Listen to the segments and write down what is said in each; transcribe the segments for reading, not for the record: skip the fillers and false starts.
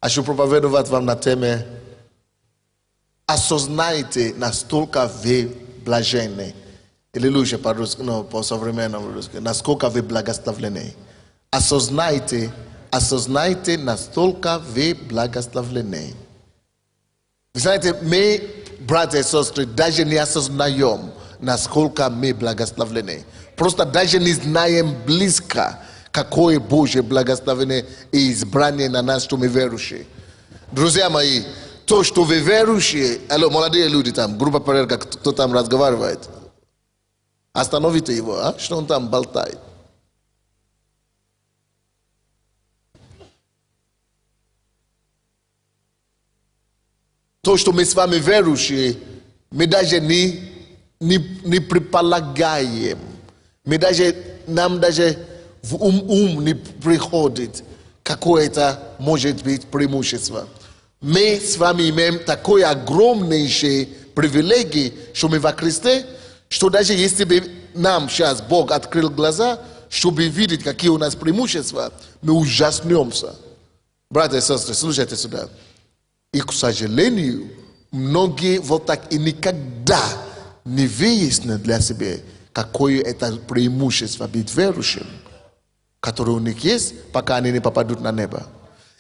що проповідувати вам на темі осознайте насколько вы блаженны. Аллилуйя, по-русски, ну, по-современному русски. Насколько вы благословлены. Осознайте, насколько вы благословлены. Вы знаете, мы, братья и сестры, даже не осознаем, насколько мы благословлены. Просто даже не знаем близко, какое Божье благословение и избрание на нас, что мы верующие. Друзья мои, то, что вы верующие, алло, молодые люди там, группа порядка, кто там разговаривает, остановите его, а? Что он там болтает? То, что мы с вами верующие, мы даже не предполагаем, нам даже в ум не приходит какое-то может быть преимущество. Мы с вами имеем такое огромнейшее привилегии, что мы во Христе, что даже если бы нам сейчас Бог открыл глаза, чтобы видеть, какие у нас преимущества, мы ужаснемся. Братья и сестры, слушайте сюда. И, к сожалению, многие вот так и никогда не выяснят для себя, какое это преимущество быть верующим, которое у них есть, пока они не попадут на небо.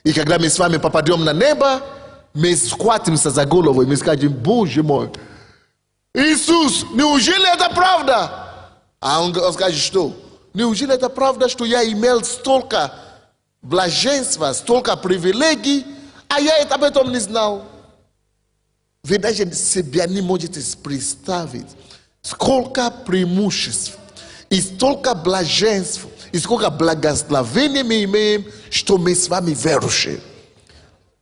И когда мы с вами попадем на небо, мы схватимся за голову и мы скажем: Боже мой, Иисус, неужели это правда? А он скажет, что? Неужели это правда, что я имел столько блаженства, столько привилегий, а я об этом не знал? Вы даже себя не можете представить, сколько преимуществ, и столько блаженств, и сколько благословений мы имеем, что мы с вами верующие.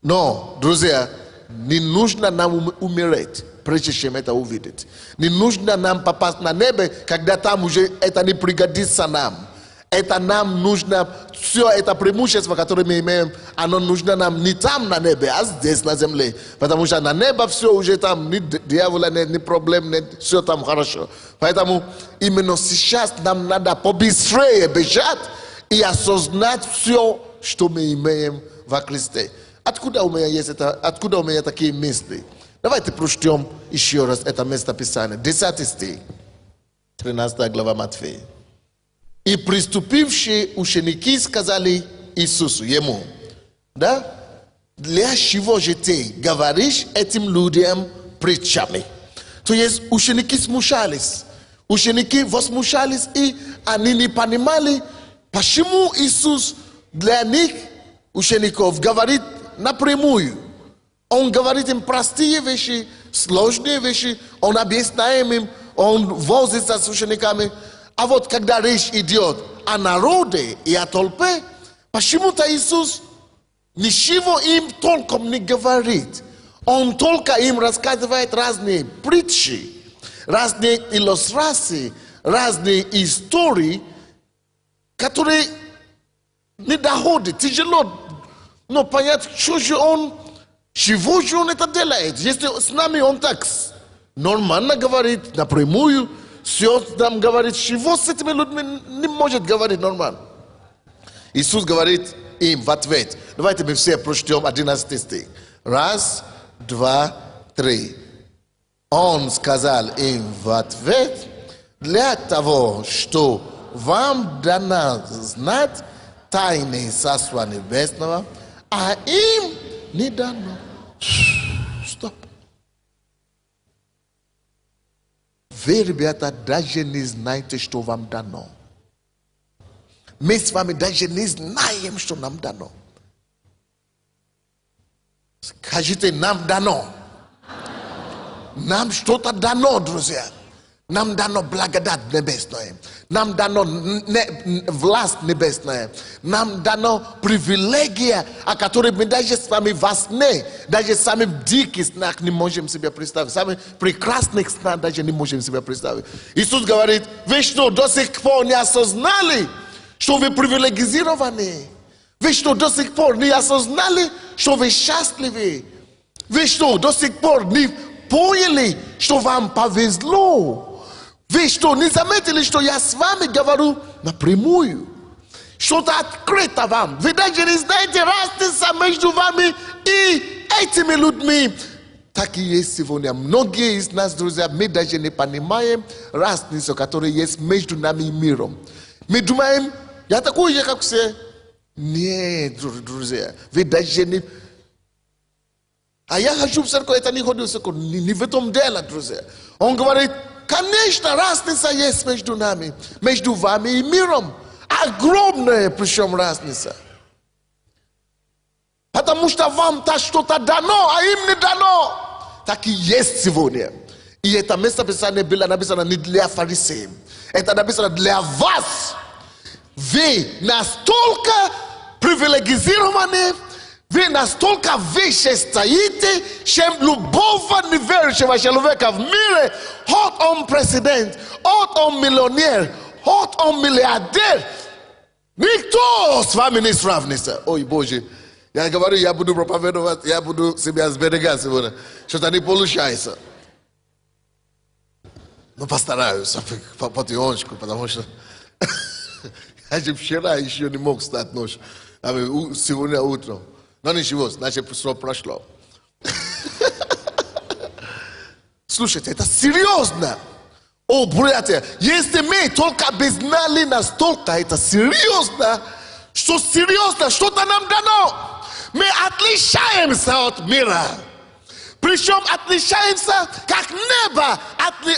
Но, друзья, не нужно нам умереть, прежде чем это увидеть. Не нужно нам попасть на небо, когда там уже это не пригодится нам. Это нам нужно, все это преимущество, которое мы имеем, оно нужно нам не там на небе, а здесь на земле. Потому что на небе все уже там, ни дьявола нет, ни проблем нет, все там хорошо. Поэтому именно сейчас нам надо побыстрее бежать и осознать все, что мы имеем во Христе. Откуда у меня такие мысли? Давайте прочтем еще раз это место Писания. 10 стих, 13 глава Матфея. И приступившие ученики сказали Иисусу, ему, да, для чего же ты говоришь этим людям притчами? То есть ученики смущались, ученики возмущались, и они не понимали, почему Иисус для них, учеников, говорит напрямую. Он говорит им простые вещи, сложные вещи, он объясняет им, он возится с учениками. А вот когда речь идет о народе и о толпе, почему-то Иисус ничего им толком не говорит. Он только им рассказывает разные притчи, разные иллюстрации, разные истории, которые не доходят, тяжело. Но понять, что же он, чего же он это делает? Если с нами он так нормально говорит, напрямую, все нам говорит, чего с этими людьми не может говорить нормально. Иисус говорит им в ответ. Давайте мы все прочтем 11 стих. 1, 2, 3. Он сказал им в ответ: для того, что вам дано знать тайны Царства Небесного, а им не дано. Стоп. Вы, ребята, даже не знаете, что вам дано. Мы с вами даже не знаем, что нам дано. Скажите, нам дано. Нам что-то дано, друзья. Нам дано благодать небесная. Нам дано власть небесная. Нам дано привилегия, о которой мы даже с вами во сне, даже в самых диких снах не можем себе представить. В самых прекрасных снах даже не можем себе представить. Иисус говорит: вы что, до сих пор не осознали, что вы привилегированы? Вы что, до сих пор не осознали, что вы счастливы? Вы что, до сих пор не поняли, что вам повезло? Вы что, не заметили, что я с вами говорю напрямую? Что-то открыто вам. Вы даже не знаете разница между вами i этими людьми, так и есть сегодня. Многие из нас, друзья, мы даже не понимаем разницу, которая есть между нами и миром. Мы думаем, я такой же, как все. Нет, друзья, вы даже не... А я хочу в церковь, это не ходил в церковь, не в этом дело, друзья. Он говорит, конечно, разница есть между нами, между вами и миром. Огромная, причем разница. Потому что вам-то что-то дано, а им не дано. Так и есть сегодня. И это место Писания было написано не для фарисеев. Это написано для вас. Вы настолько привилегированы, вы настолько выше стоите, чем любого неверующего человека в мире, хоть он президент, хоть он миллионер, хоть он миллиардер. Никто с вами не сравнится. Ой, Боже. Я говорю, я буду проповедовать, я буду себя сберегать сегодня. Что-то не получается. Но постараюсь потихонечку, потому что я же вчера еще не мог встать ночью. А сегодня утром. Но ничего, значит, все прошло. Слушайте, это серьезно. О, братья, если мы только бы знали настолько, это серьезно, что-то нам дано. Мы отличаемся от мира. Причем отличаемся, как небо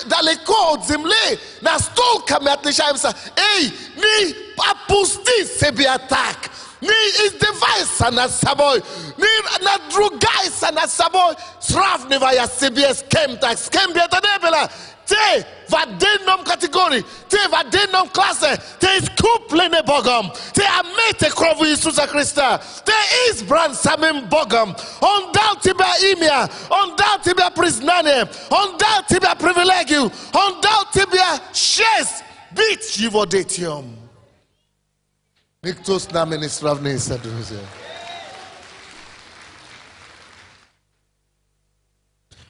далеко от земли. Настолько мы отличаемся. Эй, не опусти себя так. Не издевайся над собой. Не надругайся над собой, сравнивая себя с кем-то. С кем бы это ни было. Ты в отдельном категории, ты в отдельном классе, ты искупленный Богом, ты омытый кровью Иисуса Христа, ты избран самим Богом. Он дал тебе имя, Он дал тебе признание, Он дал тебе привилегию, Он дал тебе честь быть Его детем. Никто с нами не сравнится, друзья.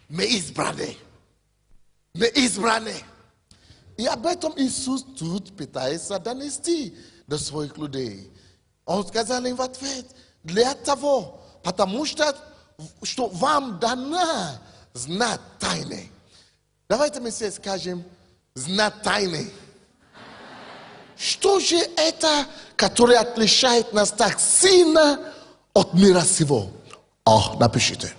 Мы избраны. Мы избраны. И об этом Иисус тут пытается донести до своих людей. Он сказал им в ответ, для того, потому что вам дано знать тайны. Давайте мы все скажем, знать тайны. Что же это, которое отличает нас так сильно от мира сего? Напишите.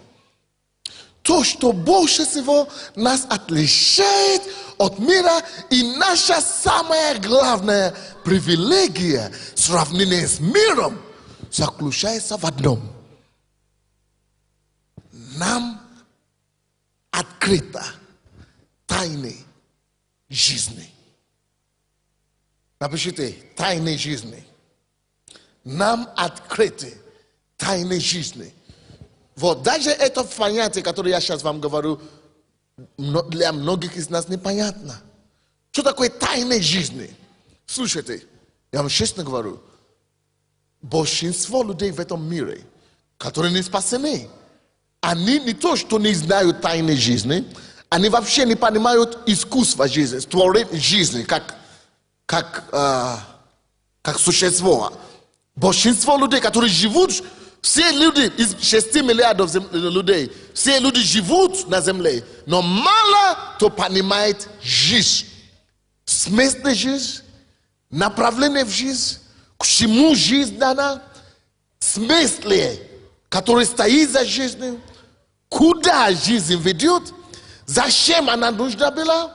То, что больше всего нас отличает от мира, и наша самая главная привилегия в сравнении с миром заключается в одном. Нам открыто тайны жизни. Напишите, тайны жизни. Нам открыты тайны жизни. Вот, даже это понятие, которое я сейчас вам говорю, для многих из нас непонятно. Что такое тайны жизни? Слушайте, я вам честно говорю, большинство людей в этом мире, которые не спасены, они не то, что не знают тайны жизни, они вообще не понимают искусство жизни, творить жизни, как существо. Большинство людей, которые живут, все люди, из 6 миллиардов людей, все люди живут на земле, но мало кто понимает жизнь. Смысл жизни, направление в жизнь, к чему жизнь дана, смысл, который стоит за жизнью, куда жизнь ведет, зачем она нужна была,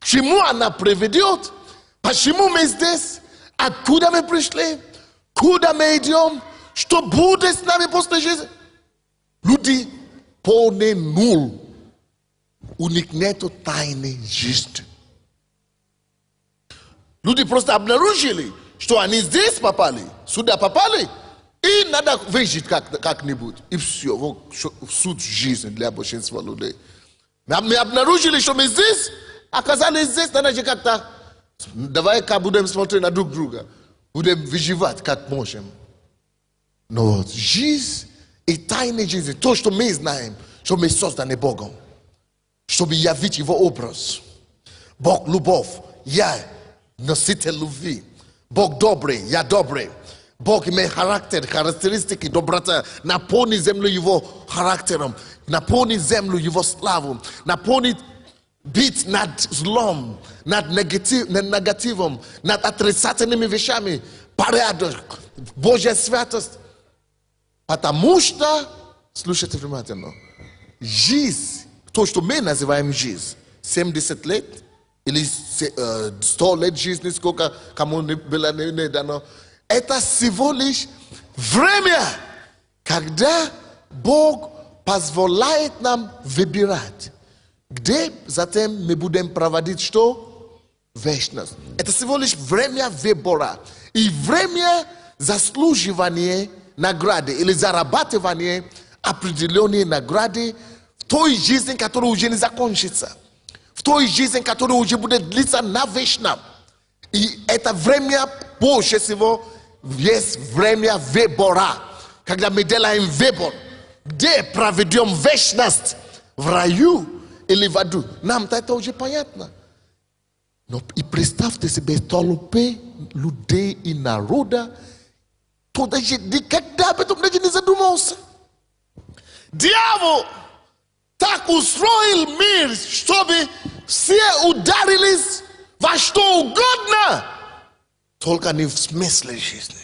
к чему она приведет, почему мы здесь, откуда мы пришли, куда мы идем, что будет с нами после жизни. Люди полный нул. У них нету тайны жизни. Люди просто обнаружили, что они здесь попали, сюда попали, и надо выжить как-нибудь. И все, вот суть жизни для большинства людей. Мы обнаружили, что мы здесь, оказались здесь, надо же как-то, давай-ка будем смотреть на друг друга, будем выживать как можем. Но вот жизнь и тайны жизни, то, что мы знаем, что мы созданы Богом, чтобы явить Его образ. Бог любовь, я носитель любви. Бог добрый, я добрый. Бог имеет характер, характеристики, доброта. Наполнит землю его характером. Наполнит землю его славу. Наполнит бить над злом, над негативом, над отрицательными вещами. Порядок, Божья святость. Потому что, слушайте внимательно, жизнь, то, что мы называем жизнь, 70 лет или 100 лет жизни, сколько кому было не дано, это всего лишь время, когда Бог позволяет нам выбирать, где затем мы будем проводить что? Вечность. Это всего лишь время выбора. И время заслуживания награды или зарабатывания определенной награды в той жизни, которая уже не закончится. В той жизни, которая уже будет длиться навечно. И это время больше всего есть время выбора. Когда мы делаем выбор, где проведем вечность, в раю или в аду. Нам-то это уже понятно. Но и представьте себе толпы людей и народа, кто даже никогда об этом даже не задумался. Дьявол так устроил мир, чтобы все ударились во что угодно, только не в смысле жизни.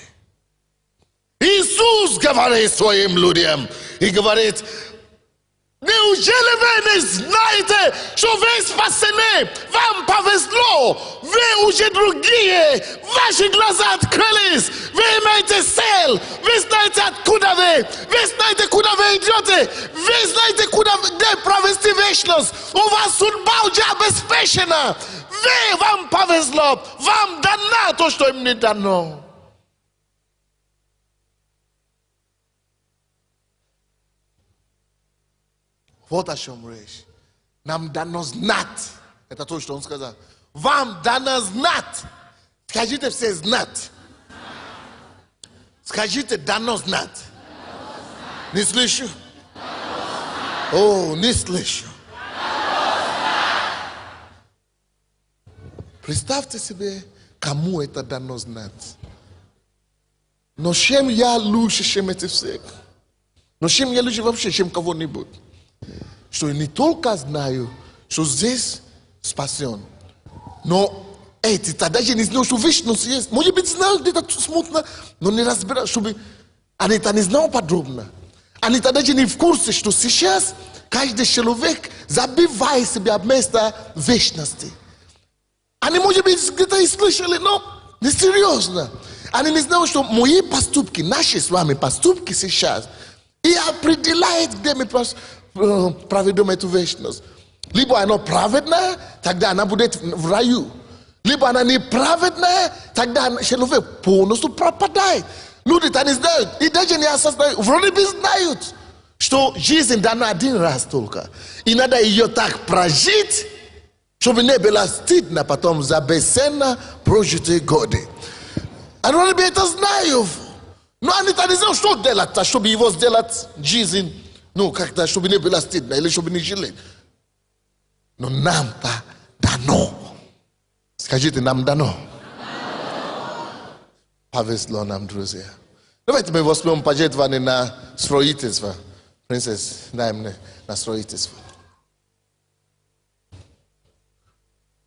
Иисус говорит своим людям и говорит: неужели вы не знаете, что вы спасены? Вам повезло. Вы уже другие. Ваши глаза открылись. Вы имеете цель. Вы знаете, откуда вы. Вы знаете, куда вы идете. Вы знаете, где провести вечность. У вас судьба уже обеспечена. Вам повезло. Вам дано то, что им не дано. Вот о чем речь. Нам дано знать. Это то, что он сказал. Вам дано знать. Скажите все знать. Скажите дано знать. Не слышу. О, не слышу. Представьте себе, кому это дано знать. Но чем я лучше, чем эти все? Но чем я лучше вообще, чем кого-нибудь? Что я не только знаю, что здесь спасен, но эти-то даже не знают, что вечность есть. Может быть, знают где-то смутно, но не разбирают, чтобы они-то не знают подробно. Они-то даже не в курсе, что сейчас каждый человек забивает себя место вечности. Они, может быть, где-то и слышали, но не серьезно. Они не знают, что мои поступки, наши с вами поступки сейчас, и определяет, где мы проведем эту вечность. Либо она праведная, тогда она будет в раю. Либо она неправедная, тогда человек полностью пропадает. Люди-то не знают, и даже не осознают, вроде бы знают, что жизнь дана один раз только. И надо ее так прожить, чтобы не было стыдно потом за бесценно прожитые годы. Они вроде бы это знают. Но они-то не знают, что делать, чтобы его сделать жизнь. Ну, как-то, чтобы не было стыдно, или чтобы не жалеть. Но нам-то дано. Скажите, нам дано. Повезло нам, друзья. Давайте мы возьмем пожертвование на строительство. Принцесс, дай мне на строительство.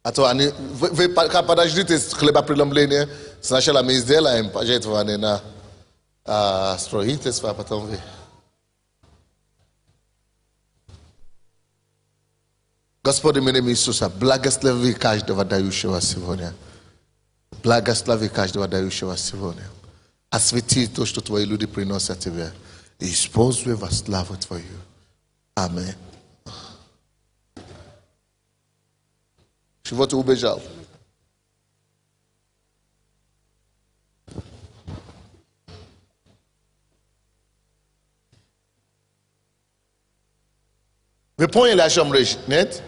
А то они, вы подождите хлебопреломление, сначала мы сделаем пожертвование на строительство, а потом вы. Господи, именем Иисуса, благослови каждого дающего сегодня. Благослови каждого дающего сегодня. Освети то, что твои люди приносят тебе. И используй во славу твою. Аминь. Чего ты убежал? Вы поняли, о чем речь? Нет?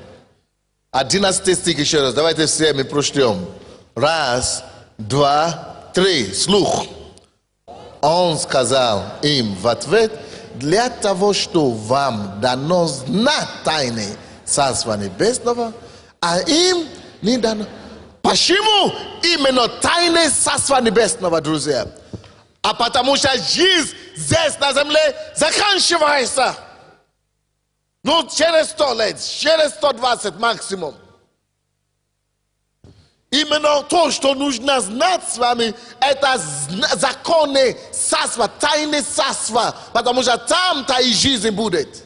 11 стих еще раз. Давайте все мы прочтем. Раз, два, три. Слух. Он сказал им в ответ: для того, что вам дано знать тайны Царства Небесного, а им не дано. Почему именно тайны Царства Небесного, друзья? А потому что жизнь здесь на земле заканчивается. Ну, через 100 лет, через 120 максимум. Именно то, что нужно знать с вами, это законы царства, тайны царства, потому что там-то и жизнь будет.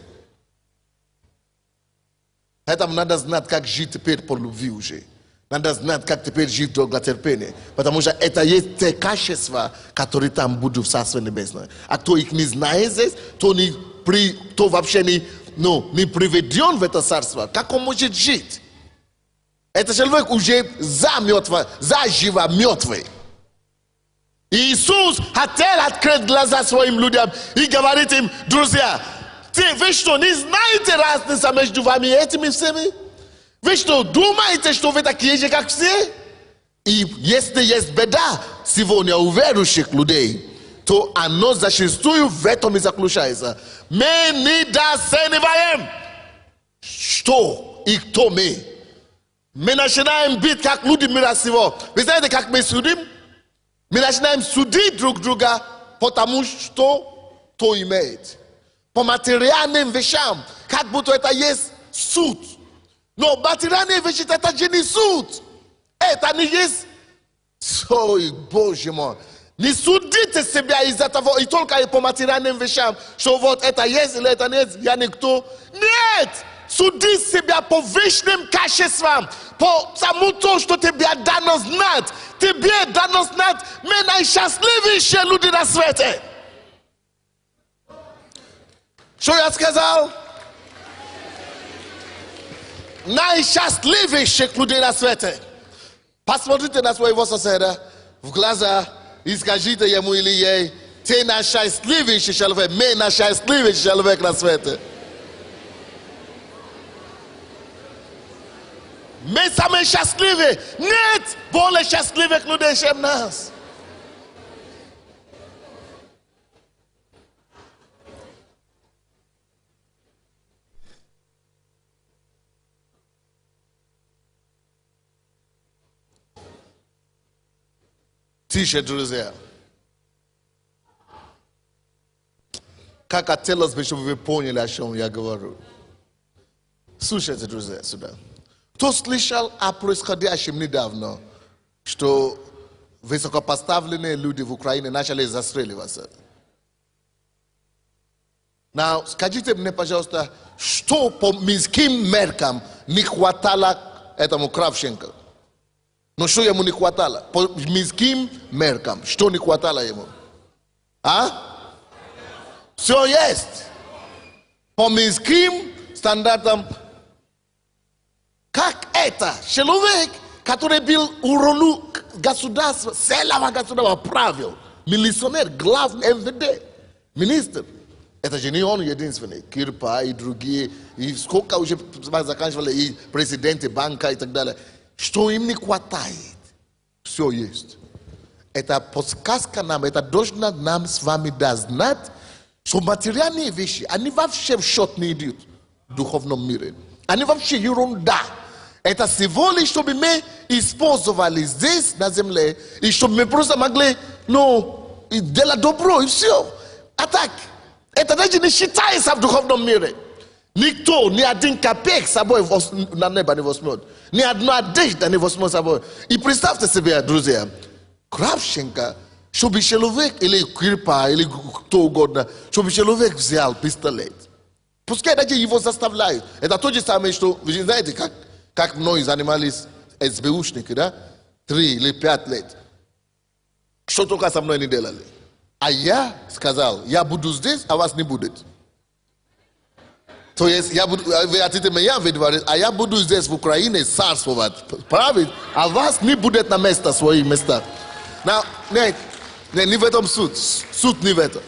Поэтому надо знать, как жить теперь по любви уже. Надо знать, как теперь жить долготерпение. Потому что это есть те качества, которые там будут в Царстве Небесном. А кто их не знает здесь, то вообще не приведен в это царство. Как он может жить? Этот человек уже заживо мертвый. Иисус хотел открыть глаза своим людям и говорит им: друзья, вы что, не знаете разницы между вами и этими всеми? Вы что, думаете, что вы такие же, как все? И если есть беда сегодня у верующих людей, то оно зачастую в этом и заключается. Мы недооцениваем, что и кто мы. Мы начинаем быть как люди мира сего. Вы знаете, как мы судим? Мы начинаем судить друг друга, потому что кто имеет. По материальным вещам, как будто это есть суд. Но материальные вещи это же не суд. Это не есть. Ой, Боже мой. Не судите себя из-за того, и только по материальным вещам, что вот это есть или это нет, я никто. Нет! Суди себя по вечным качествам, по тому, то, что тебе дано знать. Тебе дано знать, мы наисчастливейшие люди на свете. Что я сказал? Наисчастливейших людей на свете. Посмотрите на своего соседа в глаза и скажите ему или ей: ты наисчастливейший человек, мы наисчастливейший человек на свете. Мы самые счастливые. Нет более счастливых людей, чем нас. Тише, друзья. Как хотелось бы, чтобы вы поняли, о чем я говорю. Слушайте, друзья, сюда. Кто слышал о происходящем недавно, что высокопоставленные люди в Украине начали застреливаться? Но скажите мне, пожалуйста, что по мирским меркам не хватало этому Кравченко? Но что ему не хватало? По мирским меркам, что не хватало ему? А? Все есть. По мирским стандартам. Как это? Человек, который был у роли государства, целого государства, правил, милиционер, главный МВД, министр. Это же не он единственный. Кирпа и другие, и сколько уже заканчивали, и президенты банка и так далее. Что им не хватает? Все есть. Это подсказка нам, это должно нам с вами знать, что материальные вещи, они вообще в счет не идут в духовном мире. Они вообще ерунда. Это всего лишь, чтобы мы использовали здесь, на земле, и чтобы мы просто могли, делать добро, и все. А так, это даже не считается в духовном мире. Никто, ни один копеек с собой на небо не возьмет. Ни одна одежда не возьмет с собой. И представьте себе, друзья, Кравченко, чтобы человек, или Кирпа, или кто угодно, чтобы человек взял пистолет. Пускай даже его заставляют. Это то же самое, что, вы знаете, как многие занимались СБУшники, да? 3 или 5 лет. Что только со мной не делали. А я сказал, я буду здесь, а вас не будет. То есть, вы хотите меня выдворить, а я буду здесь в Украине царствовать, править, а вас не будет на места, свои места. Не в этом суд. Суд не в этом.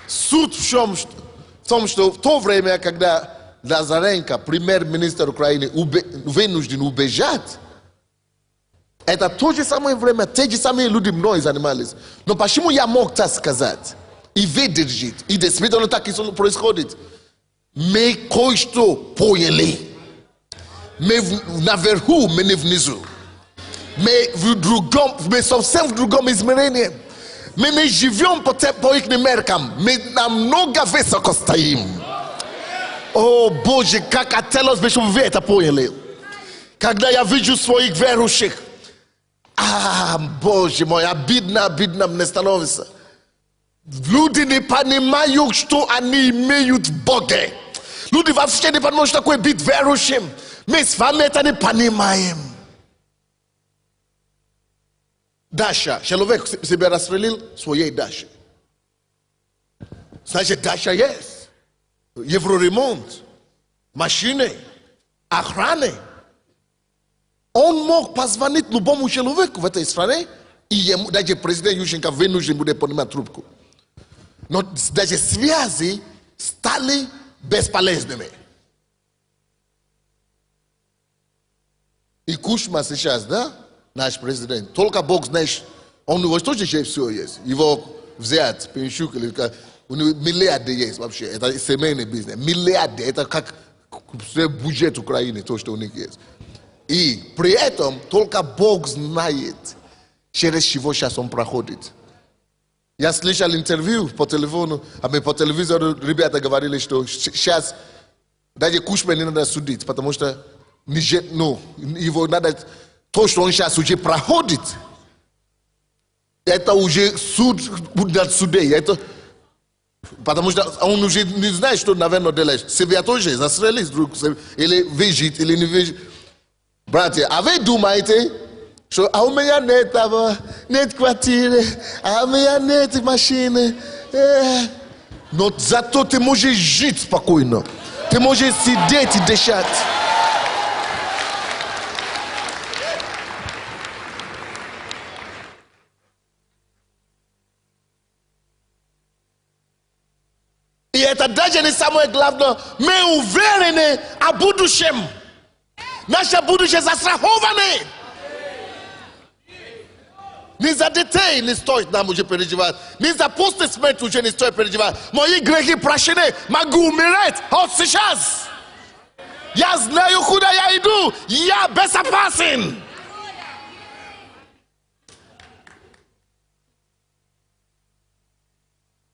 Суд в том, что в то время, когда Лазаренко, премьер-министр Украины, вынужден убежать, это то же самое время, те же самые люди мной занимались. Но почему я мог так сказать? И выдержать. И действительно так и происходит. Мы кое-что поняли. Мы наверху, мы не внизу. Мы совсем в другом измерении. My nie żywią po ich merkam. My nam noga wysoko stoimy. O Boże, как teraz byśmy wy to pojęli. Когда я вижу своих верующих, Боже мой, обидно мне становится. Люди не понимают, что они имеют в Боге. Люди вообще не понимают, что такое быть верующим. Мы с вами это не понимаем. Даша, человек себя расстрелил своей Дашей. Значит, Даша есть. Евроремонт, машины, охраны. Он мог позвонить любому человеку в этой стране, и ему, даже президент Ющенко вынужден будет поднимать трубку. Но даже связи стали бесполезными. И Кушма сейчас, да, наш президент, только Бог знает, он у него тоже все есть. Его взять, Пенщук, у него миллиарды есть вообще, это семейный бизнес. Миллиарды, это как бюджет Украины, то, что у них есть. И при этом только Бог знает, через чего сейчас он проходит. Я слышал интервью по телефону, а мы по телевизору ребята говорили, что сейчас даже Кушма не надо судить, потому что его надо, то, что он сейчас уже проходит, это уже суд над судей. Это, потому что он уже не знает, что, наверное, делать. Себя тоже застрелить вдруг, или выжить, или не выжить. Братья, а вы думаете, что у меня нет того, нет квартиры, а у меня нет машины. Но зато ты можешь жить спокойно. Ты можешь сидеть и дышать. И это даже не самое главное. Мы уверены о будущем. Наше будущее застраховано. Ни за детей не стоит нам уже переживать. Ни за после смерти уже не стоит переживать. Мои грехи прощены. Могу умереть вот сейчас. Я знаю, куда я иду. Я безопасен.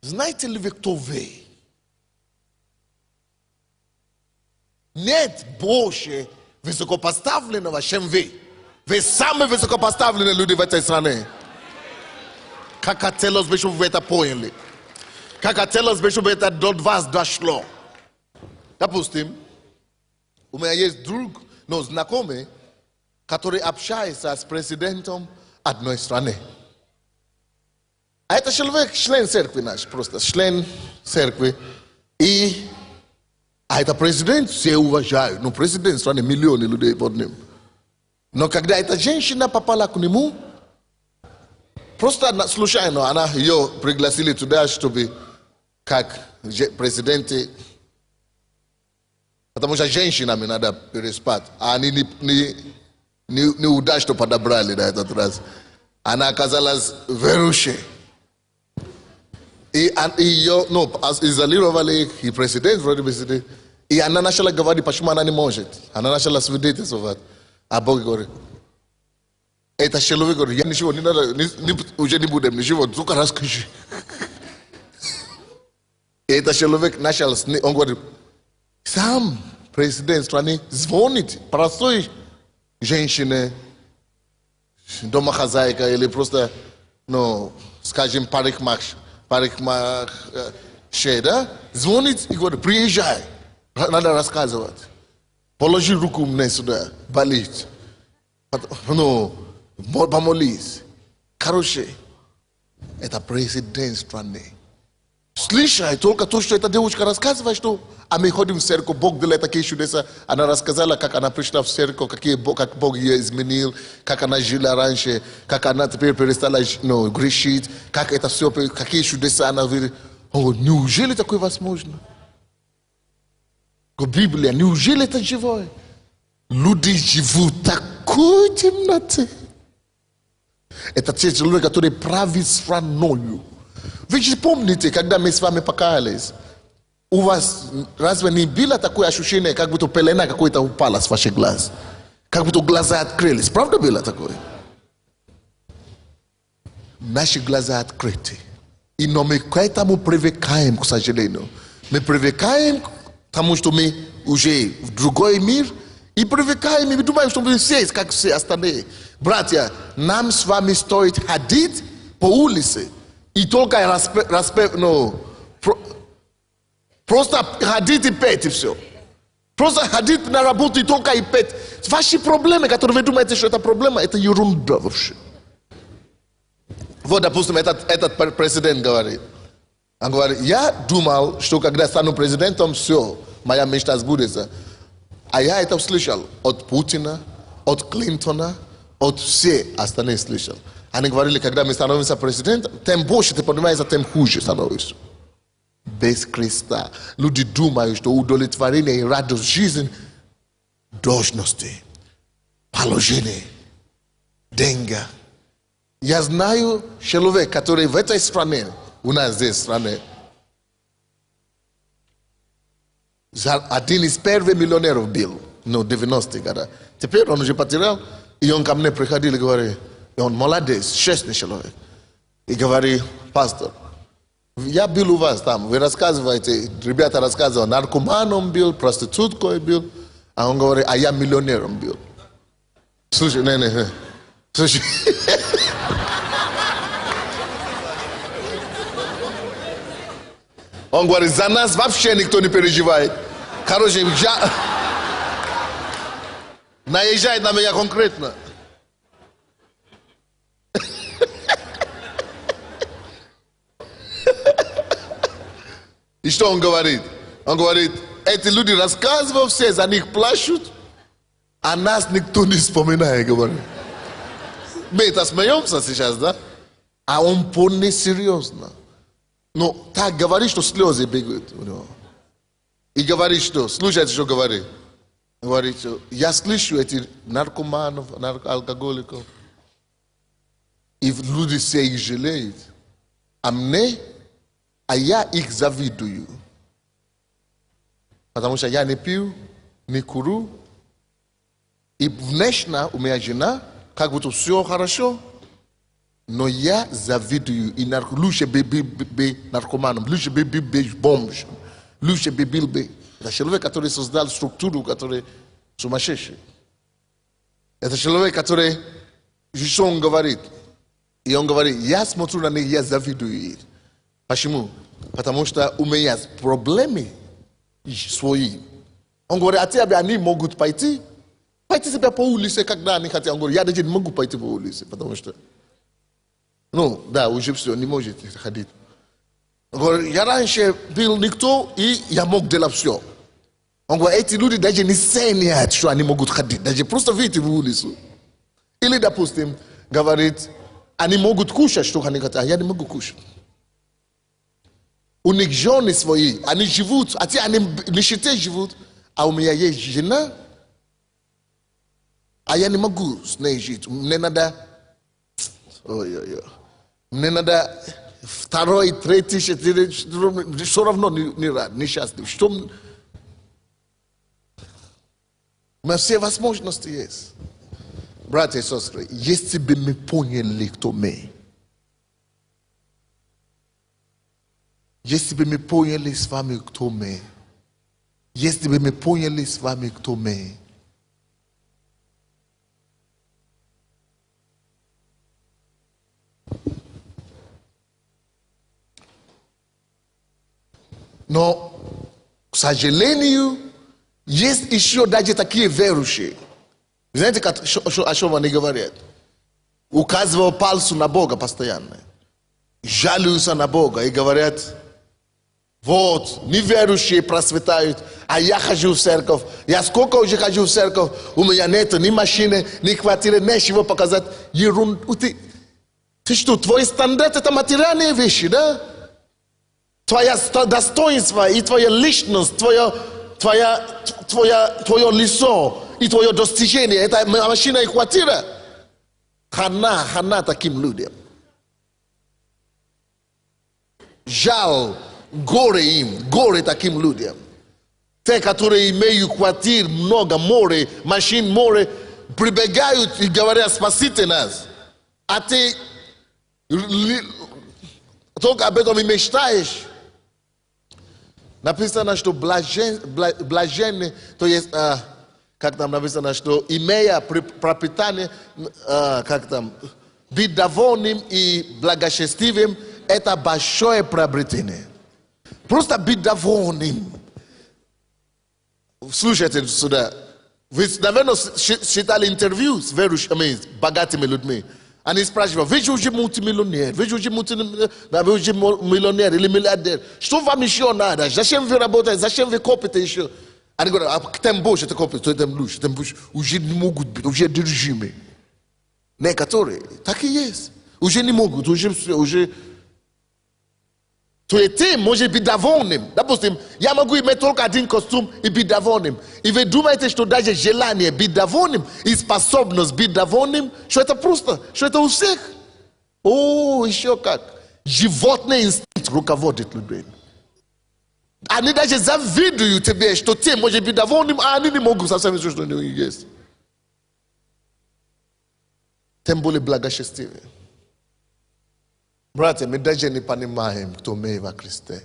Знаете ли вы, кто вы? Нет больше высокопоставленного, чем вы. Вы самые высокопоставленные люди в этой стране. Как хотелось бы, чтобы вы это поняли. Как хотелось бы, чтобы это до вас дошло. Допустим, у меня есть друг, но знакомый, который общается с президентом одной страны. А это человек, член церкви наш, просто член церкви. А это президент, все уважают. Ну, президент страны, миллионы людей под ним. Но когда эта женщина попала к нему, просто случайно ее пригласили туда, чтобы как президенты, потому что женщинами надо переспать, а они неудачно подобрали на этот раз. Она оказалась верующей. И ее, изолировали, и президент вроде бы сидит. И она начала говорить, почему она не может. Она начала свидетельствовать. А Бог говорит, это человек говорит, я ничего не надо, уже не будем, ничего, только расскажи. И этот человек начал, он говорит, сам президент страны звонит простой женщине, домохозяйка или просто, скажем, парикмахер, да, звонит и говорит, приезжай, надо рассказывать. Положи руку мне сюда, болит. Помолись. Короче, это президент страны. Слышай только то, что эта девушка рассказывает, что а мы ходим в церковь, Бог делает такие чудеса. Она рассказала, как она пришла в церковь, как Бог ее изменил, как она жила раньше, как она теперь перестала грешить, как это все, какие чудеса она видит. Неужели такое возможно? Библия, неужели это живое? Люди живут в такой темноте. Это те человек, который правит страною. Вы же помните, когда мы с вами покаялись, у вас разве не было такое ощущение, как будто пелена какой-то упала с ваших глаз? Как будто глаза открылись. Правда было такое? наши глаза открыты. И но мы к этому привыкаем, к сожалению. Мы привыкаем к тому, что мы уже в другой мир, и привыкаем, и мы думаем, что мы все, как все остальные. Братья, нам с вами стоит ходить по улице, и только просто ходить и петь, и все. Просто ходить на работу и только и петь. Ваши проблемы, которые вы думаете, что это проблема, это ерунда вообще. Вот, допустим, этот президент говорит. Он говорит, я думал, что когда стану президентом, все, моя мечта сбудется. А я это услышал от Путина, от Клинтона, от всех остальных слышал. Они говорили, когда мы становимся президентом, тем больше ты понимаешь, тем хуже становишься. Без Христа. Люди думают, что удовлетворение и радость жизни должности, положение, деньги. Я знаю человека, который в этой стране, у нас здесь стране, один из первых миллионеров был, ну, 90-е годы. Теперь он уже потерял, и он ко мне приходил и говорил, и он молодец, честный человек. И говорит, пастор, я был у вас там, вы рассказываете, ребята рассказывают, наркоманом был, проституткой был, а он говорит, а я миллионером был. Слушай, не, слушай. Он говорит, за нас вообще никто не переживает. Короче, наезжает на меня конкретно. И что он говорит? Он говорит, эти люди рассказывают, все за них плачут, а нас никто не вспоминает, говорит. Мы это смеемся сейчас, да? А он понял серьезно. Но так говорит, что слезы бегают у него. И говорит, что, слушайте, что говорит. Говорит, что я слышу этих наркоманов, алкоголиков, и люди все их жалеют. А я их завидую. Потому что я не пью, не курю. И внешне у меня жена, как будто все хорошо. Но я завидую. И лучше бы наркоманом, лучше бы бомжем, лучше бы был бы. Это человек, который создал структуру, который сумасшедший. Это человек, который, что он говорит. И он говорит, я смотрю на них, я завидую их. Почему? Потому что у меня есть проблемы свои. Он говорит, а тебе они могут пойти себя по улице, когда они хотят. Он говорит, я даже не могу пойти по улице, потому что, ну, да, уже все, не можете ходить. Он говорит, я раньше был никто, и я мог делать все. Он говорит, эти люди даже не ценят, что они могут ходить, даже просто выйти в улицу. Или, допустим, говорит, они могут кушать, что они хотят, а я не могу кушать. У них жены свои, они живут, а те они в нищете живут, а у меня есть жена, а я не могу с ней жить. Мне надо, мне надо второй, третий, четвертый, все равно не рад, несчастлив. Что... У меня все возможности есть. Братья и сестры, если бы мы поняли, кто мы, если бы мы поняли с вами, кто мы, если бы мы поняли с вами, кто мы, но, к сожалению, есть еще даже такие верующие. Знаете, о чем они говорят? Указывают пальцем на Бога постоянно. Жалуются на Бога и говорят, вот, неверующие процветают, а я хожу в церковь. Я сколько уже хожу в церковь, у меня нет ни машины, ни квартиры, ничего показать. Ерунду. Ты что, твой стандарт это материальные вещи, да? Твое достоинство и твоя личность, твое лицо и твое достижение, это машина и квартира. Хана таким людям. Жаль, горе таким людям. Те, которые имеют квартир, много, море, машин, море, прибегают и говорят, спасите нас. А ты Только об этом и мечтаешь. Написано, что блаженны, то есть, как там написано, что имея пропитание, как там, быть довольным и благочестивым, это большое приобретение. Просто быть довольным. Слушайте сюда. Вы, наверное, читали интервью с верующими, богатыми людьми. Они спрашивают, вы же уже мультимиллионер, вы же уже миллионер или миллиардер. Что вам еще надо? Зачем вы работаете? Зачем вы копите еще? Они говорят, а тем больше ты копишь, то тем лучше. Тем больше уже не могут быть, уже одержимы. Некоторые так и есть. Уже не могут, уже... То есть ты можешь быть довольным. Допустим, я могу иметь только один костюм и быть довольным. И вы думаете, что даже желание быть довольным и способность быть довольным, что это просто, что это у всех. О, еще как. Животный инстинкт руководит людьми. Они даже завидуют тебе, что ты можешь быть довольным, а они не могут совсем, что не есть. Тем более благочестивее. Братья, мы даже не понимаем, кто мы во Христе.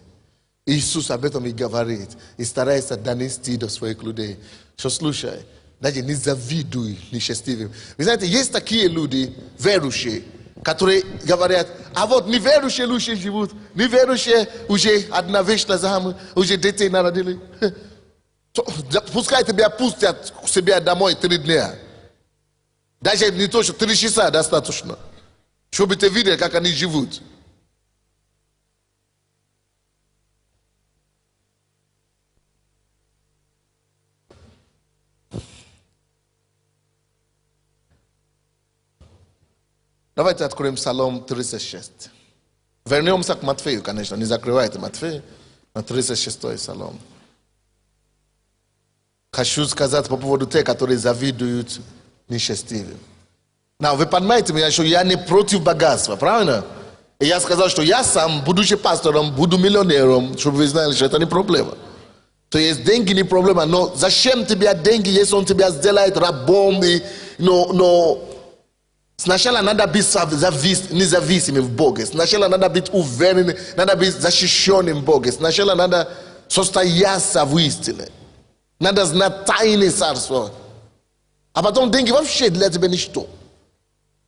Иисус об этом и говорит. И старается донести до своих людей. Что слушай, даже не завидуй несчастливым. Вы знаете, есть такие люди, верующие, которые говорят, а вот неверующие лучше живут. Неверующие уже одна вещь назад, уже детей народили. Пускай тебя пустят к себе домой 3 дня. Даже не то, что 3 часа достаточно. Чтобы ты видел, как они живут. Давайте откроем Псалом 36. Вернемся к Матфею, конечно. Не закрывайте Матфея, на 36-й Псалом. Хочу сказать по поводу тех, которые завидуют несчастливым. Но вы понимаете меня, что я не против богатства, правильно? И я сказал, что я сам, будучи пастором, буду миллионером, чтобы вы знали, что это не проблема. То есть деньги не проблема, но зачем тебе деньги, если он тебя сделает рабом? Но сначала надо быть независимым в Боге. Сначала надо быть уверенным, надо быть защищенным в Боге. Сначала надо состояться в истине. Надо знать тайны царства. А потом деньги вообще для тебя ничто.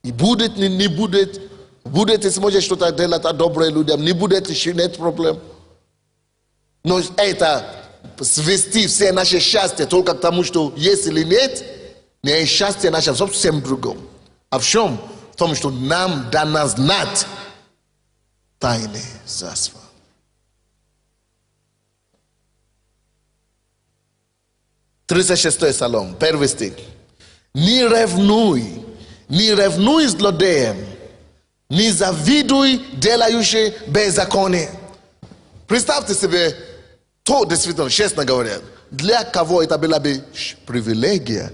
И будет, не будет. Будет, если можешь что-то делать доброе людям. Не будет, еще нет проблем. Но это свести все наше счастье только к тому, что есть или нет, не счастье наше совсем другом. А в чем? В том, что нам дано знать тайны царства. Псалом, 1 стих. Не ревнуй злодеем, не завидуй делающий беззаконие. Представьте себе, то действительно, честно говоря, для кого это была бы привилегия,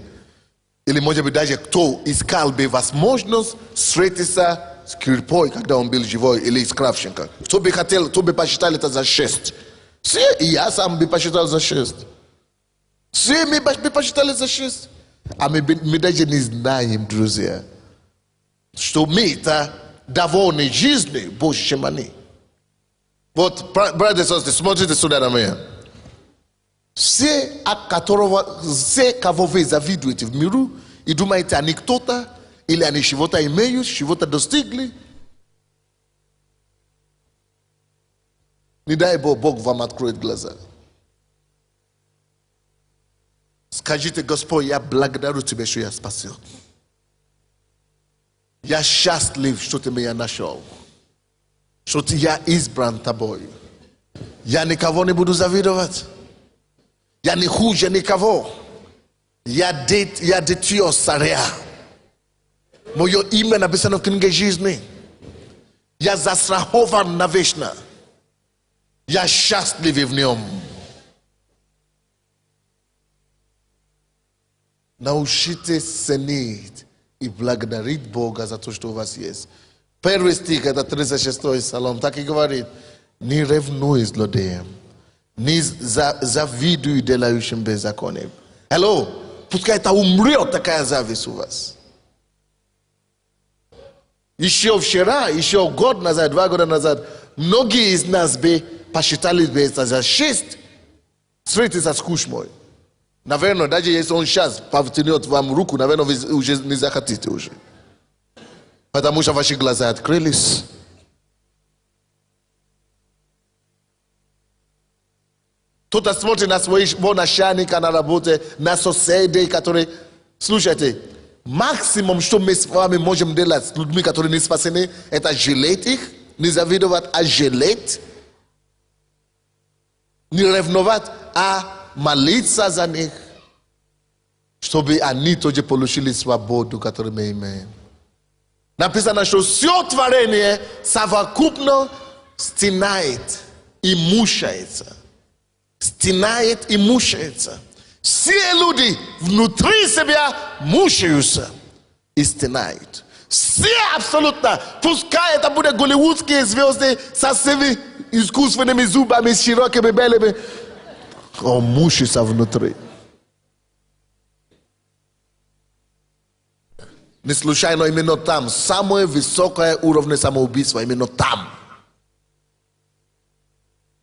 или может быть даже кто искал бы возможность встретиться с Кирпой, когда он был живой, или с Кравченко. Кто бы хотел, кто бы посчитал это за честь. Все, и я сам бы посчитал за честь. Все мы бы посчитали за честь. А мы даже не знаем, друзья, что мы-то довольны жизнью больше, чем они. Вот, братья и сестры, смотрите сюда на меня. Все, кого вы завидуете в миру, и думаете, они кто-то, или они чего-то имеют, чего-то достигли, не дай Бог, Бог вам откроет глаза. Скажите, Господь, я благодарю Тебя, что я спасен. Я счастлив, что Ты меня нашел. Что я избран Тобой. Я никого не буду завидовать. Я не хуже никого. Я дитё царя. Мое имя написано в книге жизни. Я застрахован навечно. Я счастлив в нем. Научитесь ценить и благодарить Бога за то, что у вас есть. 1 стих, это 36-й Псалом, так и говорит. Не ревнуй злодеем, не завидуй делающим беззаконием. Пускай это умрет такая зависть у вас. Еще вчера, еще год назад, 2 года назад, многие из нас бы посчитали бы это за 6. Встретиться с кучмой. Наверное, даже если он сейчас протянет вам руку, наверное, вы уже не захотите уже. Потому что ваши глаза открылись. Кто-то смотрит на своего начальника на работе, на соседей, которые... Слушайте, максимум, что мы с вами можем делать с людьми, которые не спасены, это жалеть их, не завидовать, а жалеть. Не ревновать, а молиться за них, чтобы они тоже получили свободу, которую мы имеем. Написано, что все творение совокупно стенает и мучается. Стенает и мучается. Все люди внутри себя мучаются и стенают. Все абсолютно. Пускай это будут голливудские звезды со всеми искусственными зубами, с широкими белыми. Он мучается внутри. Не случайно именно там. Самое высокое уровень самоубийства именно там.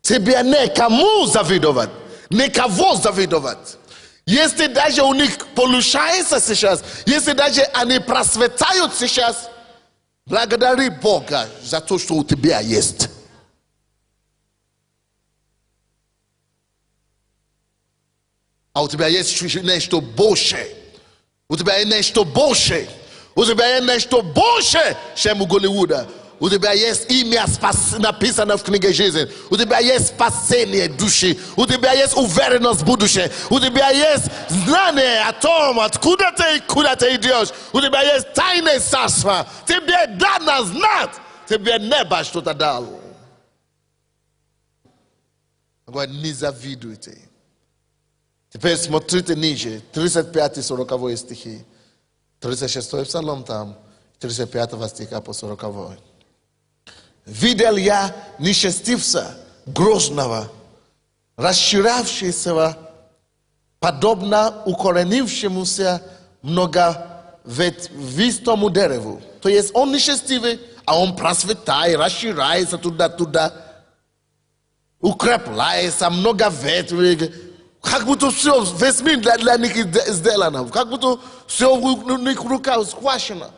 Тебе никому завидовать. Никого завидовать. Если даже у них получается сейчас, если даже они просветают сейчас, благодари Бога за то, что у тебя есть. А у тебя есть нечто большее. У тебя есть нечто большее. У тебя есть нечто большее, чем у Голливуда. У тебя есть имя написано в книге жизни. У тебя есть спасение души. У тебя есть уверенность в будущем. У тебя есть знание о том, откуда ты и куда ты идешь. У тебя есть тайное царство. Тебе дано знать. Тебе небо что-то дало. Говорит, не завидуйте. Теперь смотрите ниже. 35-40 стихи. 36-й псалом там. 35 стиха по 40. Видел я нечестивца грозного, расширавшегося, подобно укоренившемуся многоветвистому дереву. То есть он нечестивый, а он просветает, расширяется туда, укрепляется, много ветвей. Как будто все, весь мир для них сделано, как будто все в них руках схвачено.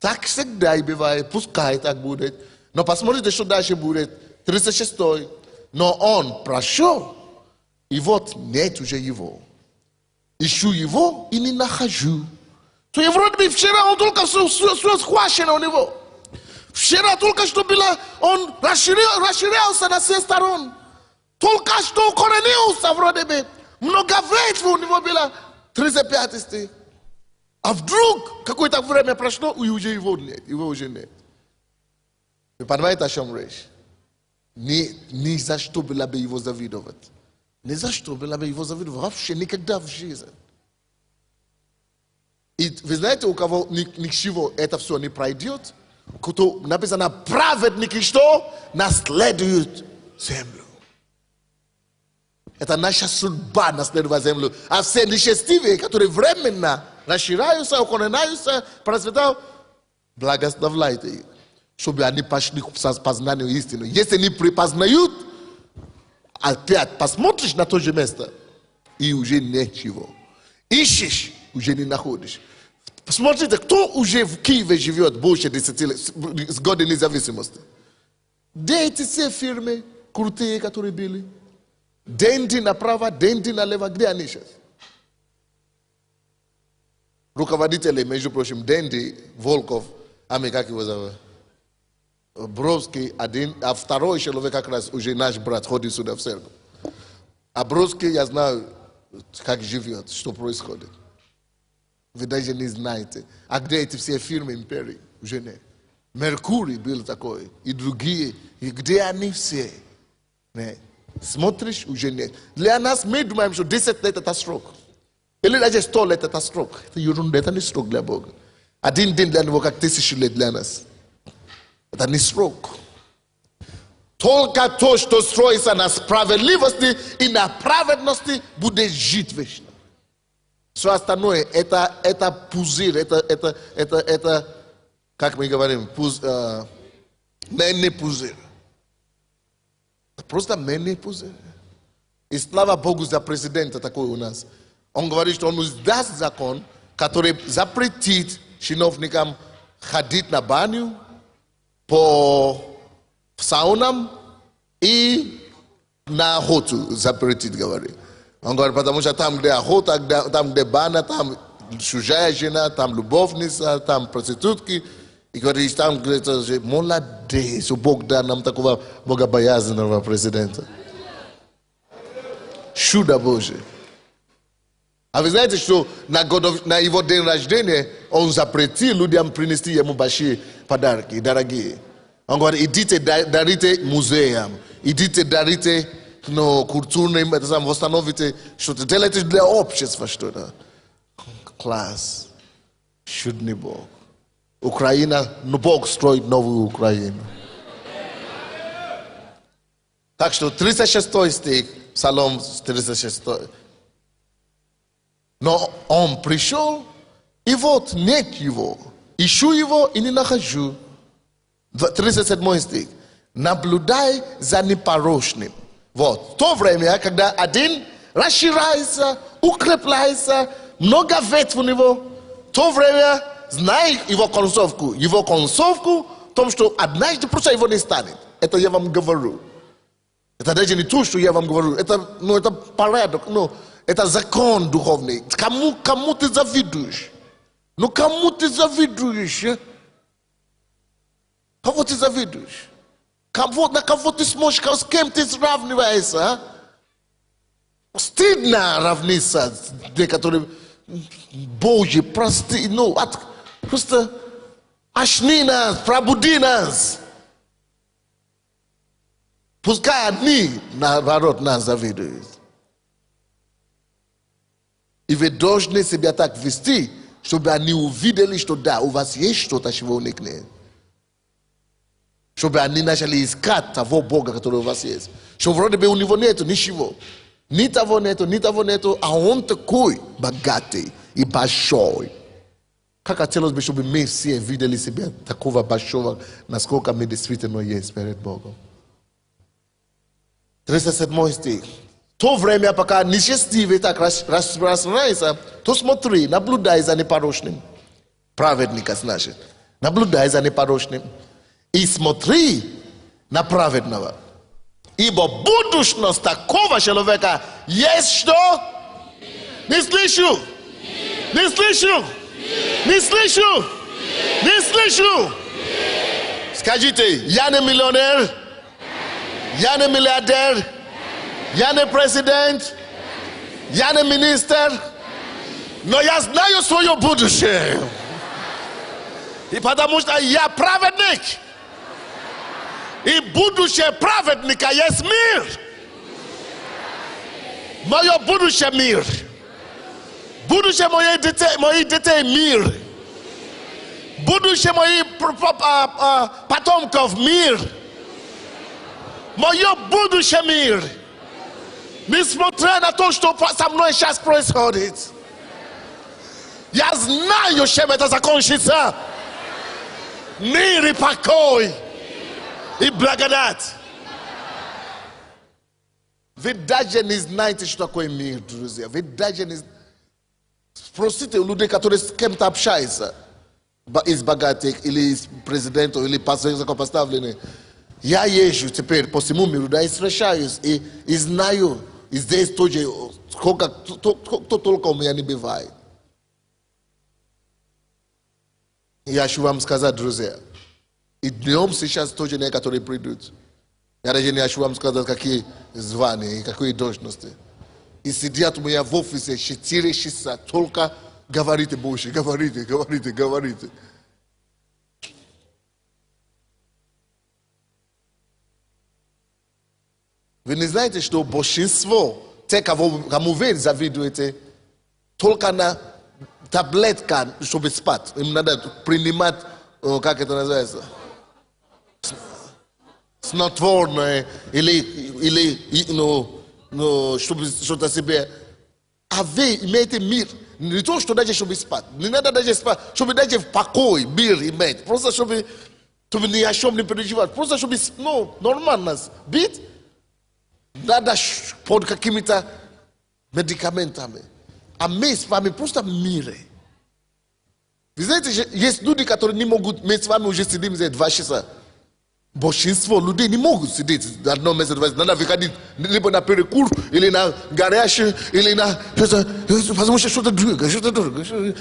Так всегда и бывает, пускай так будет. Но посмотрите, что дальше будет. 36-й. Но он прошел, и вот нет уже его. Ищу его и не нахожу. То есть вроде бы вчера он только все схвачено у него. Вчера только что было, он расширялся на все сторон. Только что укоренился вроде бы. Много ветвей у него было. 35 стих. А вдруг какое-то время прошло, и уже его нет. Его уже нет. Вы понимаете, о чем речь? Ни за что было бы его завидовать. Ни за что было бы его завидовать. Вообще никогда в жизни. И вы знаете, у кого ничего это все не пройдет? Кто написано, праведники что? Наследуют землю. Это наша судьба наследовать землю. А все нечестивые, которые временно расширяются, укореняются, просветают, благословляйте их, чтобы они пошли к познанию истины. Если не припознают, опять посмотришь на то же место, и уже ничего. Ищешь, уже не находишь. Посмотрите, кто уже в Киеве живет больше 10 лет, с года независимости? Где эти все фирмы крутые, которые были? Деньги направо, деньги налево, где они сейчас? Руководители, между прочим, Денди, Волков, как его зовут? Бровский один, а второй человек как раз уже наш брат ходит сюда в церковь. А Бровский, я знаю, как живет, что происходит. Вы даже не знаете. А где эти все фирмы империи? Уже нет. Меркурий был такой, и другие. И где они все? Нет. Смотришь, уже нет. Для нас мы думаем, что 10 лет это срок. Или даже 100 лет это срок. Это ерунда, это не срок для Бога. Один день для него как 1000 лет для нас. Это не срок. Только то, что строится на справедливости и на праведности, будет жить вечно. Все остальное, это пузырь, это как мы говорим, не пузырь. Просто не пузырь. И слава Богу за президента такой у нас. Он говорит, что он издаст закон, который запретит чиновникам ходить на баню, по саунам и на охоту запретит, говорит. Он говорит, потому что там, где охота, там, где баня, там чужая жена, там любовница, там проститутки. И говорит, там, говорит, молодец, Бог даст нам такого богобоязненного президента. Чудо Божие. А вы знаете, что на его день рождения он запретил людям принести ему большие подарки, дорогие. Он говорит, идите дарите музеям, идите дарите культурным, восстановите что-то, делайте для общества что-то. Класс. Чудный Бог. Украина, Бог строит новую Украину. Так что 36 стих, Псалом 36. Но он пришел, и вот нет его. Ищу его и не нахожу. 37 стих. Наблюдай за непорочным. Вот. В то время, когда один расширяется, укрепляется, много ветвей у него, в то время, знай его концовку. Его концовку в том, что однажды просто его не станет. Это я вам говорю. Это даже не то, что я вам говорю. Это порядок. Это закон духовный. Кому ты завидуешь? Кому ты завидуешь? Кого ты завидуешь? На кого ты смотришь? С кем ты сравниваешься? Стыдно равниться, те, которые Боже, прости, просто очни нас, пробуди нас. Пускай одни народ нас завидует. И вы должны себя так вести, чтобы они увидели, что да, у вас есть что-то, чего у них нет. Чтобы они начали искать того Бога, который у вас есть. Что вроде бы у него нету ничего. Ни того нету, а он такой богатый и большой. Как хотелось бы, чтобы мы все видели себя такого большого, насколько мы действительно есть перед Богом. 37 стих. В то время, пока нечестивый так распространяется, то смотри, наблюдай за непорочным. Праведника, значит. Наблюдай за непорочным. И смотри на праведного. Ибо будущность такого человека есть что? Не слышу! Не слышу! Не слышу! Не слышу! Скажите, я не миллионер, я не миллиардер, я не президент, я не министр, но я знаю свое будущее. И потому что я праведник. И будущее праведника есть мир. Мое будущее мир. Будущее моих детей мир. Будущее моих потомков мир. Мое будущее мир. Несмотря на то, что со мной сейчас происходит. Я знаю, чем это закончится. Мир и покой. И благодать. Вы даже не знаете, что такое мир, друзья. Вы даже не... Спросите у людей, которые с кем-то общаются. Из богатых, или из президентов, или высокопоставленных. Я езжу теперь по всему миру, да, и встречаюсь, и знаю, и здесь тоже, кто только у меня не бывает. Я хочу вам сказать, друзья, и днем сейчас тоже некоторые придут. Я даже не хочу вам сказать, какие звания и какие должности. И сидят у меня в офисе 4 часа, только говорите больше, говорите. Вы не знаете, что большинство, те, кому вы завидуете, только на таблетка, чтобы спать. Им надо принимать, как это называется? Снотворное, или чтобы что-то себе imejte mir. Ni to što daje što bi spat. Ni nada daje spat. Što bi daje pakoj, bir imet. Prosto što bi to bi ni ashom ni preživat. Prosto što bi no normal nas. Bit nada pod kakimita medicamentami. A my s vami просто мире. Вы знаете, есть люди, которые не могут, мы с вами уже сидим за 2 часа. Большинство людей не могут сидеть на одном месте. Надо выходить либо на перекур, или на гараж, или на... Потому что что-то другое.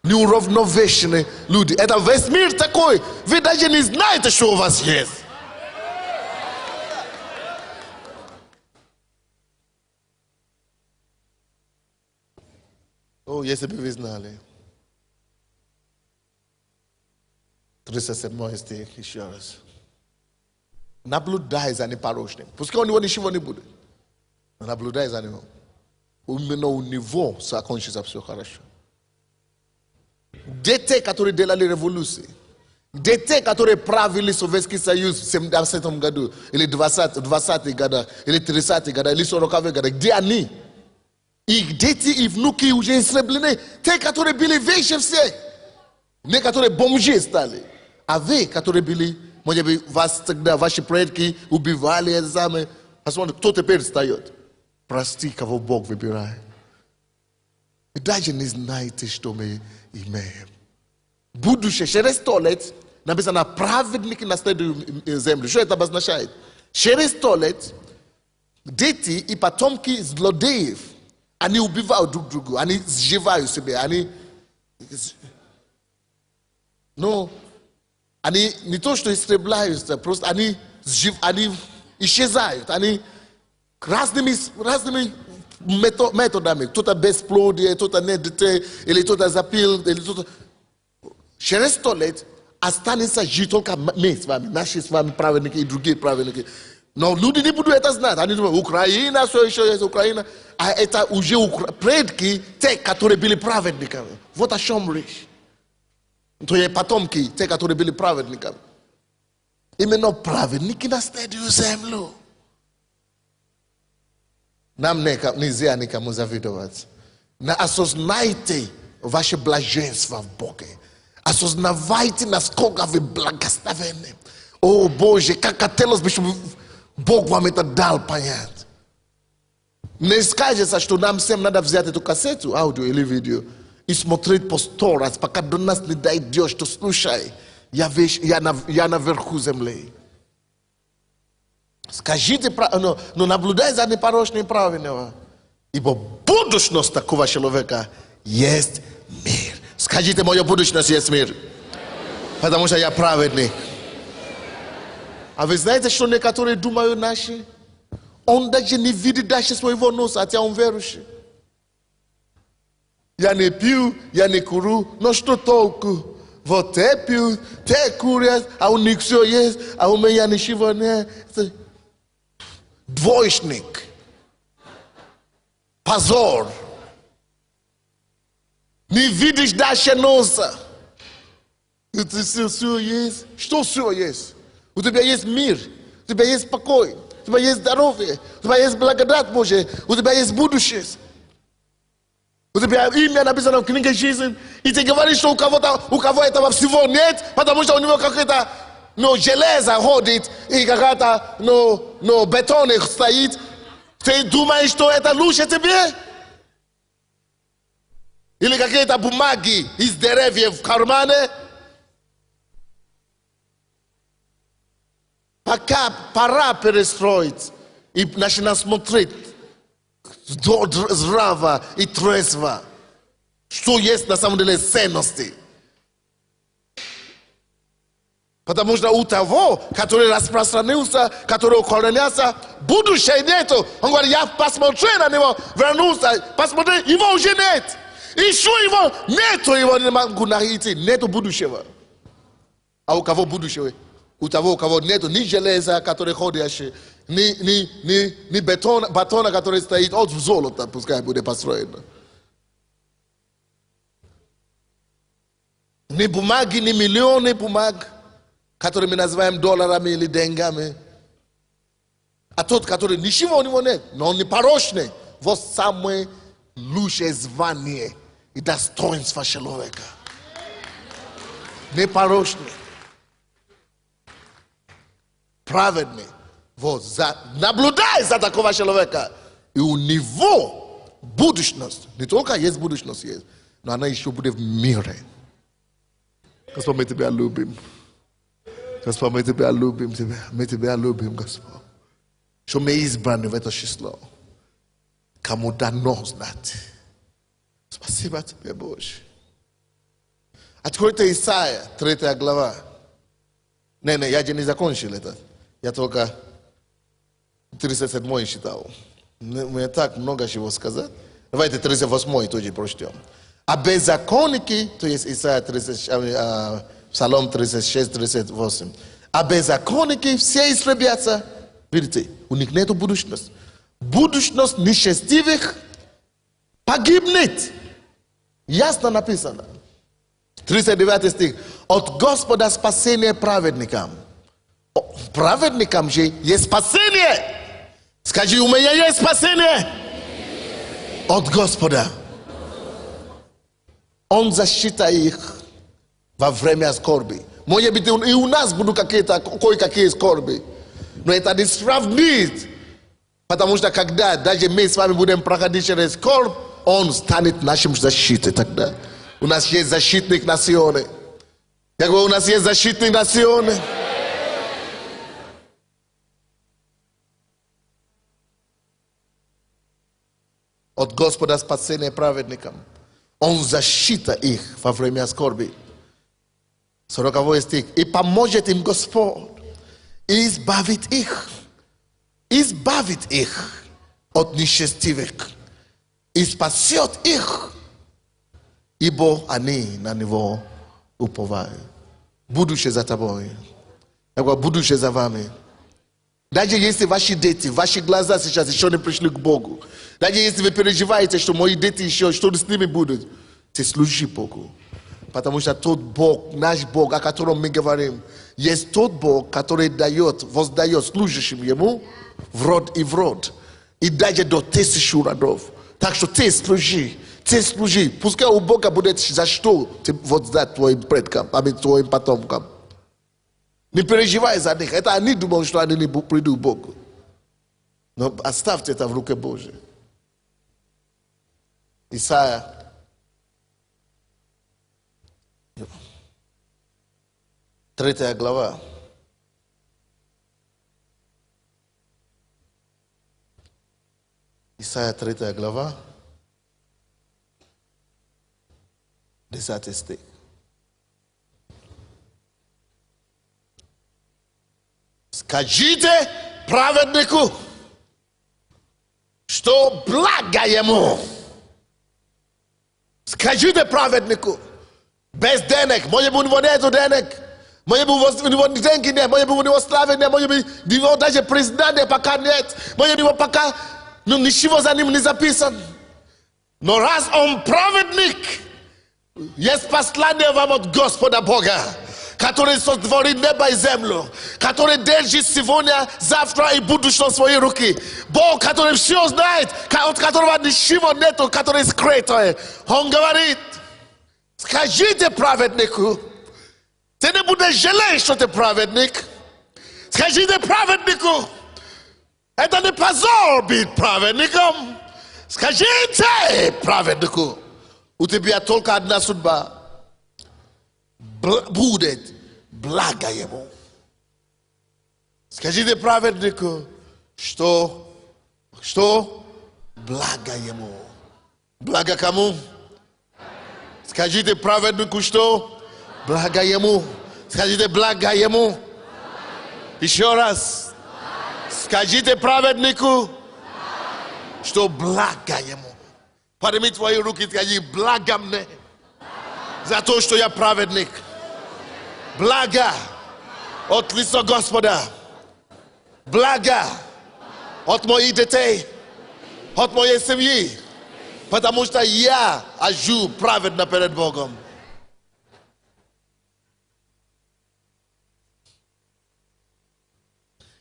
Неуравновешенные люди. Это весь мир такой. Вы даже не знаете, что у вас есть. О, если бы вы знали. 37 стих еще раз. Наблюдай за непорочным. Пускай у него ничего не будет. Но наблюдай за ним. Именно у него закончится все хорошо. Дети, которые делали революции, дети, которые правили Советский Союз в 70-м году, или 20-х годах, или 30-х годах, или 40-х годах, где они? Их дети и внуки уже истреблены. Те, которые были выше всех. Не которые бомжи стали. А вы, которые были, может быть, вас тогда, ваши предки убивали это самое. Посмотрите, кто теперь встает? Прости, кого Бог выбирает. Вы даже не знаете, что мы имеем. Будущее, через 100 лет, написано праведники наследуют землю. Что это обозначает? Через 100 лет, дети и потомки злодеев, они убивают друг друга, они сживают себя, они... Ну, они не то, что истребляются, просто они исчезают, они разными методами. Кто-то бесплодие, кто-то не детей, или кто-то запил, или кто-то... Через 100 лет останется жить только мы с вами, наши с вами праведники и другие праведники. Но люди не будут это знать. Они думают, Украина, все еще есть Украина. А это уже предки, те, которые были праведниками. Вот о чем речь. То есть потомки, те, которые были праведниками. Именно праведники наследуют землю. Нам нельзя никому завидовать. Осознайте ваше блаженство в Боге. Осознавайте, насколько вы благословенны. О Боже, как хотелось бы, чтобы Бог вам это дал понять. Не скажется, что нам всем надо взять эту кассету, аудио или видео, и смотреть по 100 раз, пока до нас не дойдет, что слушай, я наверху земли. Скажите, но наблюдай за непорочным праведного, ибо будущность такого человека есть мир. Скажите, моя будущность есть мир, потому что я праведный. А вы знаете, что некоторые думают наши? Он даже не видит дальше своего носа, хотя он верующий. Я не пью, я не курю, но что толку? Вот те пьют, те курят, а у них все есть, а у меня ничего нет. Двоечник. Позор. Не видишь дальше носа. Это все есть. Что все есть? У тебя есть мир, у тебя есть покой, у тебя есть здоровье, у тебя есть благодать Божия, у тебя есть будущее. У тебя имя написано в книге жизни, и ты говоришь, что у кого этого всего нет, потому что у него какое-то железо ходит, и какая-то бетон стоит. Ты думаешь, что это лучше тебе? Или какие-то бумаги из деревьев в кармане? Пока пора перестроить и начинать смотреть здраво и трезво, что есть на самом деле ценности. Потому что у того, который распространился, который укоренялся, будущего нету. Он говорит, я посмотрю на него, вернулся, посмотри, его уже нет. Еще его нету, его не могу найти, нету будущего. А у кого будущего? У того, у кого нету ни железа, который ходящий, ни батона, который стоит от золота, пускай будет построено. Ни бумаги, ни миллионы бумаг, которые мы называем долларами или деньгами. А тот, который ничего у него нет, но он непорочный, вот самый ludzie zwanie i dostoinstwa człowieka. Nieparośny, prawedny, nabludaj za takiego człowieka i u niveau будущность, не только есть будущность, есть, но она еще будет в мире. Господь, мы Тебя любим. Господь, мы Тебя любим, мы Тебя любим, Господь. Что мы избраны в это число. Кому дано знать. Спасибо Тебе, Боже. Откройте Исаия, 3 глава. Не, я же не закончил это. Я только 37 читал. Мне так много чего сказать. Давайте 38 тоже прочтем. А беззаконники, то есть Исаия 30, Псалом 36, 38. А беззаконники все истребятся. Видите, у них нет будущности. Будущность нечестивых погибнет. Ясно написано. 39 стих. От Господа спасение праведникам. Праведникам же есть спасение. Скажи, у меня есть спасение от Господа. Он защита их во время скорби. Может быть, и у нас будут какие-то кое-какие скорби. Но это не сравнит. Потому что когда даже мы с вами будем проходить через скорбь, он станет нашим защитой тогда. У нас есть защитник национы. Я говорю, у нас есть защитник национы. От Господа спасение праведникам. Он защита их во время скорби. 40 стих. И поможет им Господь. И избавит их. Избавит их от нечестивых. И спасет их. Ибо они на него уповают. Будущее за тобой. Я говорю, будущее за вами. Даже если ваши дети, ваши глаза сейчас еще не пришли к Богу, даже если вы переживаете, что мои дети еще, что с ними будут, ты служи Богу. Потому что тот Бог, наш Бог, о котором мы говорим, есть тот Бог, который дает, воздает служащим Ему в род и в род. И даже до 1000 родов. Так что ты служи. Пускай у Бога будет за что ты воздать твоим предкам, твоим потомкам. Не переживай за них. Это они думают, что они не придут к Богу. Но оставьте это в руке Божьей. Исайя. Третья глава. Исайя 3 глава. 10 стих. Скажите праведнику, что благо ему. Скажите праведнику, без денег, может быть, у него нет денег, может быть, у него деньги нет, может быть, у него славы нет, может быть, у него даже президента пока нет, может быть, у него пока ничего за ним не записан. Но раз он праведник, есть послание вам от Господа Бога, который сотворил небо и землю, который держит сегодня, завтра и будущее в свои руки. Бог, который все знает, от которого ничего нету, который скрытый. Он говорит, скажите праведнику, ты не будешь жалеть, что ты праведник. Скажите праведнику, это не позор быть праведником. Скажите праведнику, у тебя только одна судьба. Будет благо ему. Скажите праведнику, что благо ему. Благо кому? Скажите праведнику, что благо ему. Скажите благо ему. Еще раз. Скажите праведнику, что благо ему. Подними твои руки и скажи, благо мне за то, что я праведник. Благо от лица Господа. Благо от моих детей, от моей семьи. Потому что я живу праведно перед Богом.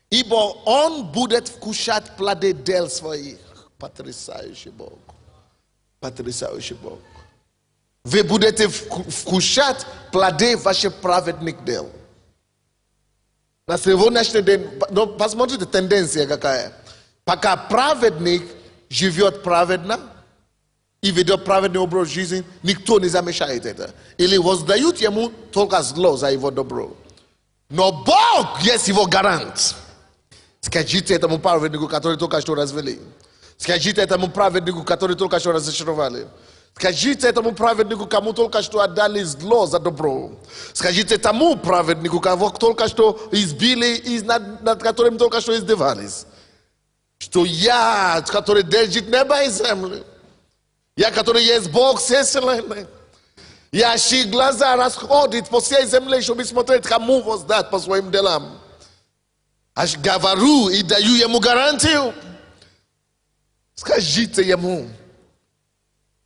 Ибо он будет вкушать плоды дел своих. Потрясающий Бог. Потрясающий Бог. Ви будете вкушать плоды ваших праведных дел. На сегодняшний день, но посмотрите, тенденция какая. Пока праведник живет праведно и ведет праведный образ жизни, никто не замешает это. Или воздают ему только зло за его добро. Но Бог есть его гарант. Скажите этому праведнику, который только что развели. Скажите этому праведнику, который только что разочаровали. Скажите этому праведнику, кому только что отдали зло за добро. Скажите тому праведнику, кого только что избили и над которым только что издевались. Что я, который держит небо и землю. Я, который есть Бог всей вселенной. Я, чьи глаза расходит по всей земле, чтобы смотреть, кому воздать по своим делам. Аж говорю и даю ему гарантию. Скажите ему,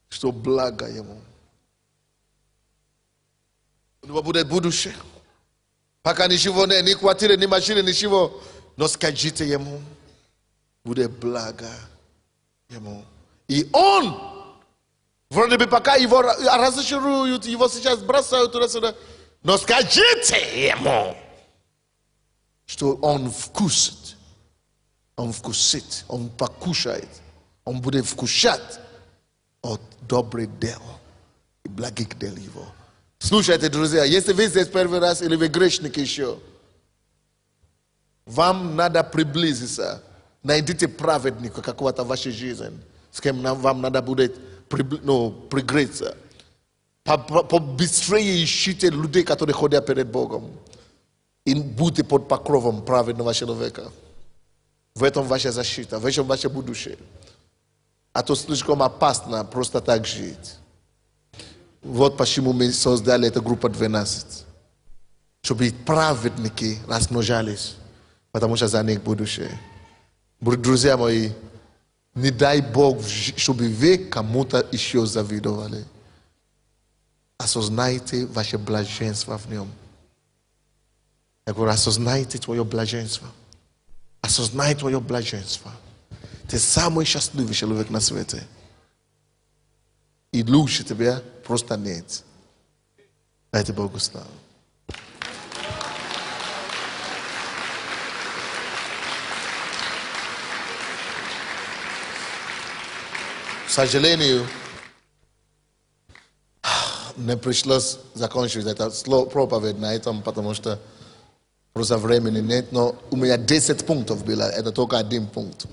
что благо ему. У него будет будущее. Пока ничего нет, ни квартиры, ни машины, ничего. Но скажите ему, будет благо ему. И он, вроде бы пока его разочаруют, его сейчас бросают туда-сюда. Но скажите ему, что он вкусит. Он вкусит, он покушает. Он будет вкушать от добрых дел и благих дел его. Слушайте, друзья, если вы здесь первый раз или вы грешник еще, вам надо приблизиться. Найдите праведника какого-то в вашей жизни, с кем вам надо будет пригреться. Побыстрее ищите людей, которые ходят перед Богом. И будьте под покровом праведного человека. В этом ваша защита, в этом ваше будущее. А то слишком опасно просто так жить. Вот почему мы создали эту группу 12. Чтобы праведники размножались. Потому что за них будущее. Друзья мои, не дай Бог, чтобы вы кому-то еще завидовали. Осознайте ваше блаженство в нем. Я говорю, осознайте твое блаженство. Осознай твое блаженство. Ты самый счастливый человек на свете. И лучше тебя просто нет. Дайте Богу славу. К сожалению, мне пришлось закончить это проповедь на этом, потому что просто времени нет, но у меня 10 пунктов было, это только один пункт.